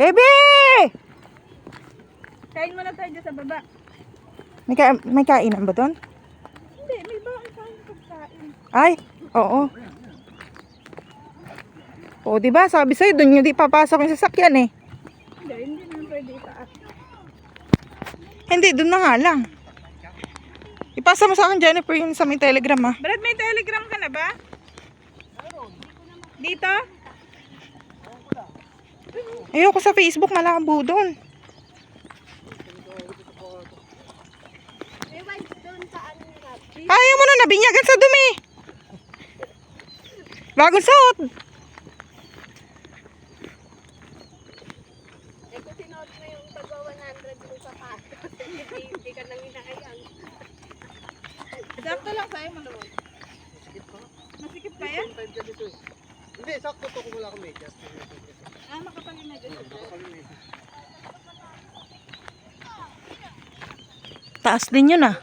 Bebe! Kain muna tayo dyan sa baba. May kainan ba doon? Hindi, may baon tayong pagkain. Ay, oo. O, diba? Sabi sa'yo, doon yung di papasok yung sasakyan eh. Hindi naman pwede itaas. Hindi, doon na nga lang. Ipasa mo sa akin, Jennifer, yung sa may telegram ah. Brad, may telegram ka na ba? Dito? Ayoko sa Facebook, malabo doon. May wipes doon sa ano nga. Ayaw mo na, nabinyagan sa dumi. Bagong suot. Eh kung sinuot mo yung pagwa 100 mo sa patos, hindi ka nang inakayang. Sakto lang sa'yo, maluwag. Masikip pa yan? Hindi, sakto to kung wala akong medyas. Makapal yung medyo. Taas din yun ah.